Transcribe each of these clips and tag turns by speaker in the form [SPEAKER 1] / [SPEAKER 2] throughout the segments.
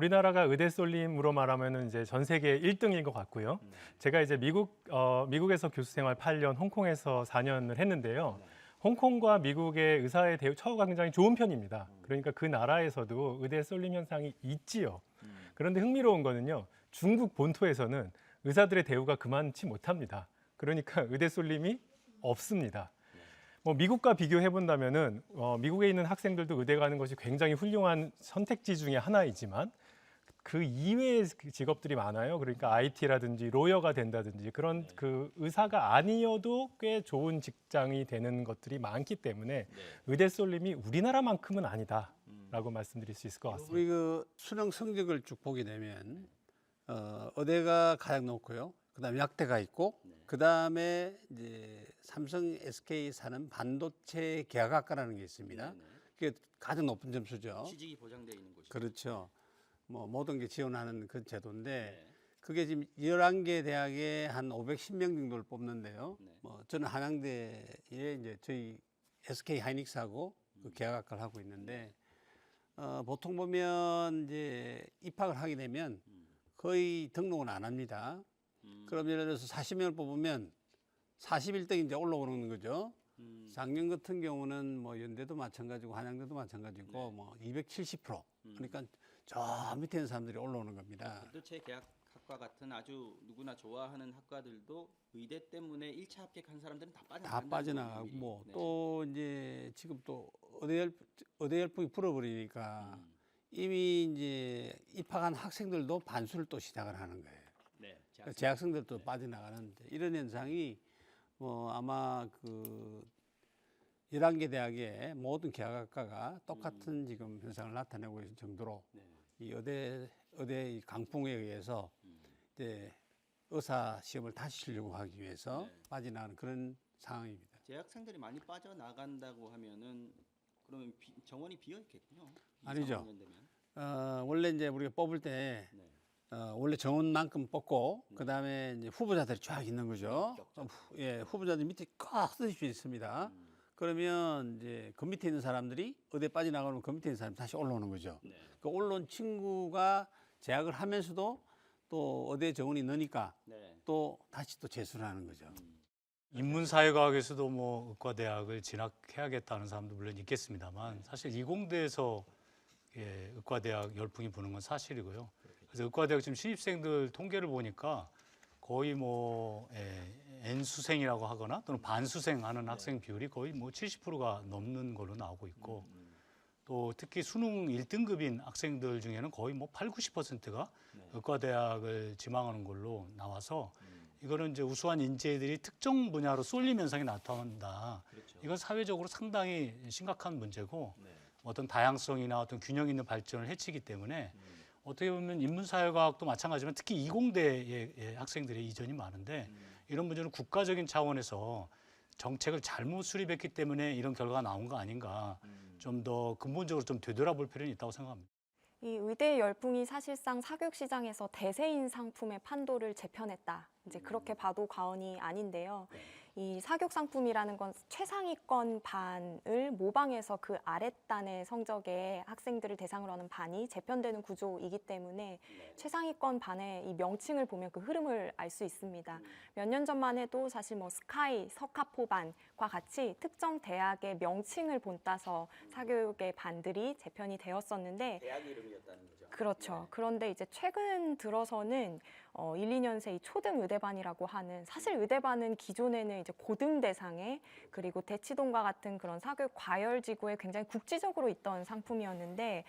[SPEAKER 1] 우리나라가 의대 쏠림으로 말하면은 이제 전 세계 1등인 것 같고요. 제가 이제 미국에서 교수 생활 8년, 홍콩에서 4년을 했는데요. 홍콩과 미국의 의사의 처우가 굉장히 좋은 편입니다. 그러니까 그 나라에서도 의대 쏠림 현상이 있지요. 그런데 흥미로운 거는요. 중국 본토에서는 의사들의 대우가 그만치 못합니다. 그러니까 의대 쏠림이 없습니다. 뭐 미국과 비교해 본다면은 미국에 있는 학생들도 의대 가는 것이 굉장히 훌륭한 선택지 중에 하나이지만 그 이외의 직업들이 많아요. 그러니까 IT라든지 로여가 된다든지 그런 그 의사가 아니어도 꽤 좋은 직장이 되는 것들이 많기 때문에 의대 쏠림이 우리나라만큼은 아니다라고 말씀드릴 수 있을 것 같습니다.
[SPEAKER 2] 우리 그 수능 성적을 쭉 보게 되면 의대가 가장 높고요. 그다음에 약대가 있고 그다음에 이제 삼성 SK 사는 반도체 계약학과라는 게 있습니다. 그게 가장 높은 점수죠.
[SPEAKER 3] 취직이 보장되어 있는 곳이죠.
[SPEAKER 2] 그렇죠. 뭐 모든 게 지원하는 그 제도인데 그게 지금 11개 대학에 한 510명 정도를 뽑는데요. 뭐 저는 한양대에 이제 저희 SK 하이닉스하고 그 계약학과를 하고 있는데 보통 보면 이제 입학을 하게 되면 거의 등록은 안 합니다. 그럼 예를 들어서 40명을 뽑으면 41등이 이제 올라오는 거죠. 작년 같은 경우는 뭐 연대도 마찬가지고 한양대도 마찬가지고 뭐 270%. 그러니까 저 밑에 있는 사람들이 올라오는 겁니다.
[SPEAKER 3] 반도체 계약학과 같은 아주 누구나 좋아하는 학과들도 의대 때문에 1차 합격한 사람들은 다
[SPEAKER 2] 빠져나가고 뭐 또 이제 지금 또 의대 열풍이 불어버리니까 이미 이제 입학한 학생들도 반수를 또 시작을 하는 거예요. 재학생들도 빠져나가는데 이런 현상이 뭐 아마 그 11개 대학의 모든 계약학과가 똑같은 지금 현상을 나타내고 있을 정도로 이 의대 강풍에 의해서 이제 의사 시험을 다시 치려고 하기 위해서 빠져나가는 그런 상황입니다.
[SPEAKER 3] 재학생들이 많이 빠져나간다고 하면은 그러면 정원이 비어 있겠군요.
[SPEAKER 2] 아니죠. 원래 이제 우리가 뽑을 때 원래 정원만큼 뽑고 그다음에 이제 후보자들이 쫙 있는 거죠. 후보자들 밑에 꽉 쓰실 수 있습니다. 그러면 이제 그 밑에 있는 사람들이 의대 빠져나가면 그 밑에 있는 사람이 다시 올라오는 거죠. 그 올라온 친구가 재학을 하면서도 또 의대 정원이 넣으니까 또 다시 또 재수를 하는 거죠.
[SPEAKER 4] 인문사회과학에서도 뭐 의과대학을 진학해야겠다는 사람도 물론 있겠습니다만 사실 이공대에서 의과대학 열풍이 부는 건 사실이고요. 그래서 의과대학 지금 신입생들 통계를 보니까 거의 뭐 N수생이라고 하거나 또는 반수생하는 학생 비율이 거의 뭐 70%가 넘는 걸로 나오고 있고 또 특히 수능 1등급인 학생들 중에는 거의 뭐 8, 90%가 의과대학을 지망하는 걸로 나와서 이거는 이제 우수한 인재들이 특정 분야로 쏠림 현상이 나타난다. 이건 사회적으로 상당히 심각한 문제고 어떤 다양성이나 어떤 균형 있는 발전을 해치기 때문에 어떻게 보면 인문사회과학도 마찬가지지만 특히 이공대의 학생들의 이전이 많은데 이런 문제는 국가적인 차원에서 정책을 잘못 수립했기 때문에 이런 결과가 나온 거 아닌가 좀 더 근본적으로 좀 되돌아볼 필요는 있다고 생각합니다.
[SPEAKER 5] 이 의대 열풍이 사실상 사교육 시장에서 대세인 상품의 판도를 재편했다. 이제 그렇게 봐도 과언이 아닌데요. 이 사교육 상품이라는 건 최상위권 반을 모방해서 그 아랫단의 성적의 학생들을 대상으로 하는 반이 재편되는 구조이기 때문에 최상위권 반의 이 명칭을 보면 그 흐름을 알 수 있습니다. 몇 년 전만 해도 사실 뭐 스카이, 석가포 반과 같이 특정 대학의 명칭을 본따서 사교육의 반들이 재편이 되었었는데
[SPEAKER 3] 대학 이름이었다는 거죠.
[SPEAKER 5] 그렇죠. 그런데 이제 최근 들어서는 1, 2년생 이 초등 의대반이라고 하는 사실 의대반은 기존에는 이제 고등 대상에 그리고 대치동과 같은 그런 사교육 과열지구에 굉장히 국지적으로 있던 상품이었는데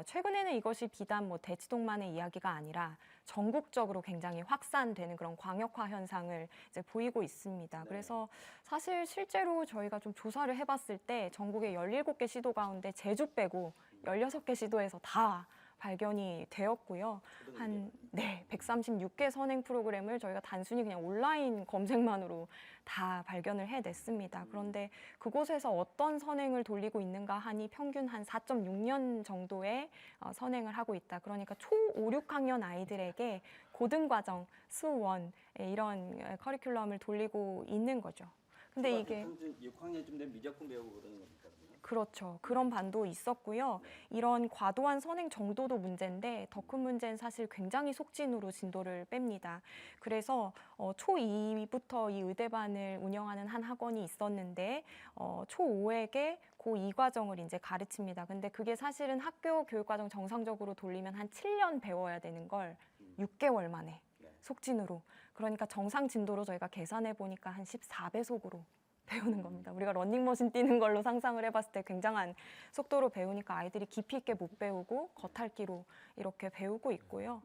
[SPEAKER 5] 최근에는 이것이 비단 뭐 대치동만의 이야기가 아니라 전국적으로 굉장히 확산되는 그런 광역화 현상을 이제 보이고 있습니다. 그래서 사실 실제로 저희가 좀 조사를 해봤을 때 전국의 17개 시도 가운데 제주 빼고 16개 시도에서 다 발견이 되었고요. 한 136개 선행 프로그램을 저희가 단순히 그냥 온라인 검색만으로 다 발견을 해냈습니다. 그런데 그곳에서 어떤 선행을 돌리고 있는가 하니 평균 한 4.6년 정도의 선행을 하고 있다. 그러니까 초 5, 6학년 아이들에게 고등과정, 수원 이런 커리큘럼을 돌리고 있는 거죠. 근데 이게
[SPEAKER 3] 6학년쯤 되면 미적분 배우고 그러는 겁니까?
[SPEAKER 5] 그렇죠. 그런 반도 있었고요. 이런 과도한 선행 정도도 문제인데 더 큰 문제는 사실 굉장히 속진으로 진도를 뺍니다. 그래서 초2부터 이 의대반을 운영하는 한 학원이 있었는데 초5에게 고2 과정을 이제 가르칩니다. 근데 그게 사실은 학교 교육과정 정상적으로 돌리면 한 7년 배워야 되는 걸 6개월 만에 속진으로. 그러니까 정상 진도로 저희가 계산해 보니까 한 14배속으로 배우는 겁니다. 우리가 러닝머신 뛰는 걸로 상상을 해봤을 때 굉장한 속도로 배우니까 아이들이 깊이 있게 못 배우고 겉핥기로 이렇게 배우고 있고요.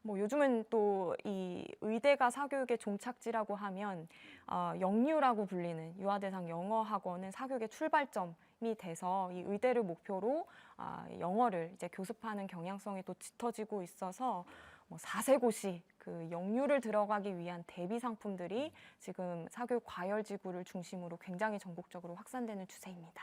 [SPEAKER 5] 뭐 요즘은 또 이 의대가 사교육의 종착지라고 하면 영유라고 불리는 유아대상 영어 학원은 사교육의 출발점이 돼서 이 의대를 목표로 영어를 이제 교습하는 경향성이 또 짙어지고 있어서 뭐 4세고시 그 영유를 들어가기 위한 대비 상품들이 지금 사교육 과열지구를 중심으로 굉장히 전국적으로 확산되는 추세입니다.